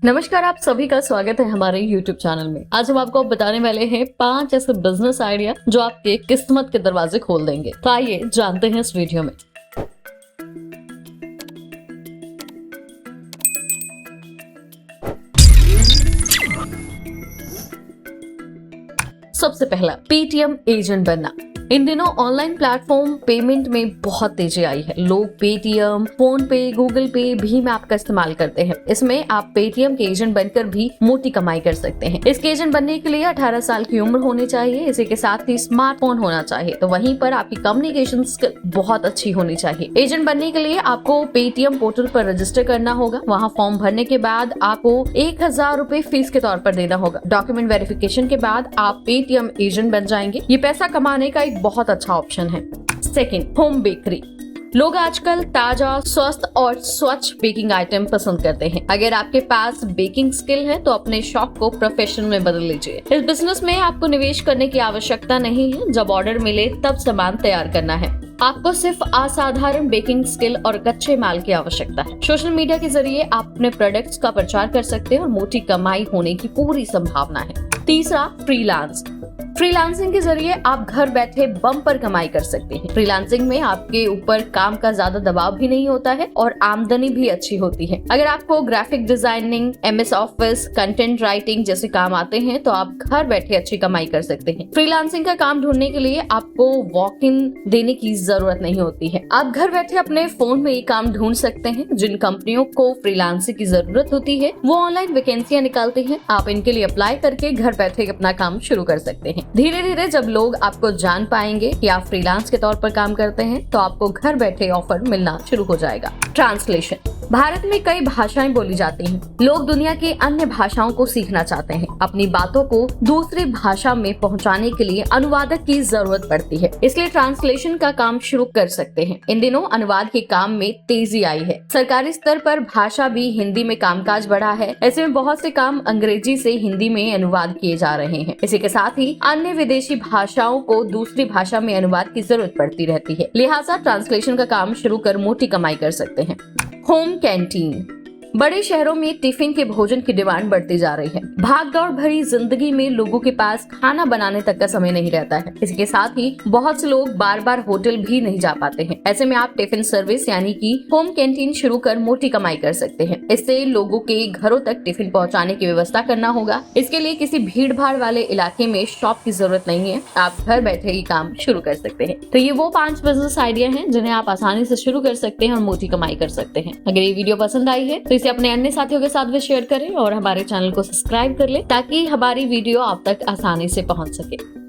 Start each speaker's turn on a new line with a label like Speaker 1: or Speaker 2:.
Speaker 1: नमस्कार, आप सभी का स्वागत है हमारे YouTube चैनल में। आज हम आपको बताने वाले हैं 5 ऐसे बिजनेस आइडिया जो आपके किस्मत के दरवाजे खोल देंगे। तो आइए जानते हैं इस वीडियो में। सबसे पहला, पेटीएम एजेंट बनना। इन दिनों ऑनलाइन प्लेटफॉर्म पेमेंट में बहुत तेजी आई है। लोग पेटीएम, फोन पे, गूगल पे, भीम ऐप का इस्तेमाल करते हैं। इसमें आप पेटीएम के एजेंट बनकर भी मोटी कमाई कर सकते हैं। इसके एजेंट बनने के लिए 18 साल की उम्र होनी चाहिए। इसी के साथ ही स्मार्टफोन होना चाहिए। तो वहीं पर आपकी कम्युनिकेशन स्किल बहुत अच्छी होनी चाहिए। एजेंट बनने के लिए आपको पेटीएम पोर्टल पर रजिस्टर करना होगा। वहाँ फॉर्म भरने के बाद आपको 1000 रुपए फीस के तौर पर देना होगा। डॉक्यूमेंट वेरिफिकेशन के बाद आप पेटीएम एजेंट बन जाएंगे। ये पैसा कमाने का एक बहुत अच्छा ऑप्शन है। Second, home bakery. लोग आजकल ताजा, स्वस्थ और स्वच्छ बेकिंग आइटम पसंद करते हैं। अगर आपके पास बेकिंग स्किल है तो अपने शौक को प्रोफेशन में बदल लीजिए। इस बिजनेस में आपको निवेश करने की आवश्यकता नहीं है। जब ऑर्डर मिले तब सामान तैयार करना है। आपको सिर्फ असाधारण बेकिंग स्किल और कच्चे माल की आवश्यकता है। सोशल मीडिया के जरिए आप अपने प्रोडक्ट्स का प्रचार कर सकते हैं और मोटी कमाई होने की पूरी संभावना है। तीसरा, फ्रीलांस। फ्रीलांसिंग के जरिए आप घर बैठे बम्पर कमाई कर सकते हैं। फ्रीलांसिंग में आपके ऊपर काम का ज्यादा दबाव भी नहीं होता है और आमदनी भी अच्छी होती है। अगर आपको graphic designing, MS office, content writing जैसे काम आते हैं तो आप घर बैठे अच्छी कमाई कर सकते हैं। फ्रीलांसिंग का काम ढूंढने के लिए आपको वॉक इन देने की जरूरत नहीं होती है। आप घर बैठे अपने फोन में ये काम ढूंढ सकते हैं। जिन कंपनियों को फ्रीलांसिंग की जरूरत होती है वो ऑनलाइन वैकेंसियां निकालती हैं। आप इनके लिए अप्लाई करके घर बैठे अपना काम शुरू कर सकते हैं। धीरे धीरे जब लोग आपको जान पाएंगे कि आप फ्रीलांस के तौर पर काम करते हैं तो आपको घर बैठे ऑफर मिलना शुरू हो जाएगा। ट्रांसलेशन। भारत में कई भाषाएं बोली जाती हैं। लोग दुनिया की अन्य भाषाओं को सीखना चाहते हैं। अपनी बातों को दूसरी भाषा में पहुंचाने के लिए अनुवादक की जरूरत पड़ती है। इसलिए ट्रांसलेशन का काम शुरू कर सकते हैं। इन दिनों अनुवाद के काम में तेजी आई है। सरकारी स्तर पर भाषा भी हिंदी में कामकाज बढ़ा है। ऐसे में बहुत से काम अंग्रेजी से हिंदी में अनुवाद किए जा रहे हैं। इसी के साथ ही अन्य विदेशी भाषाओं को दूसरी भाषा में अनुवाद की जरूरत पड़ती रहती है। लिहाजा ट्रांसलेशन का काम शुरू कर मोटी कमाई कर सकते हैं। Home canteen. बड़े शहरों में टिफिन के भोजन की डिमांड बढ़ती जा रही है। भागदौड़ भरी जिंदगी में लोगों के पास खाना बनाने तक का समय नहीं रहता है। इसके साथ ही बहुत से लोग बार बार होटल भी नहीं जा पाते हैं। ऐसे में आप टिफिन सर्विस यानी कि होम कैंटीन शुरू कर मोटी कमाई कर सकते हैं। इससे लोगों के घरों तक टिफिन पहुंचाने की व्यवस्था करना होगा। इसके लिए किसी भीड़ भाड़ वाले इलाके में शॉप की जरूरत नहीं है। आप घर बैठे ही काम शुरू कर सकते हैं। तो ये वो 5 बिजनेस आइडिया हैं जिन्हें आप आसानी से शुरू कर सकते हैं और मोटी कमाई कर सकते हैं। अगर ये वीडियो पसंद आई है तो इसे अपने अन्य साथियों के साथ भी शेयर करें और हमारे चैनल को सब्सक्राइब कर लें ताकि हमारी वीडियो आप तक आसानी से पहुंच सके।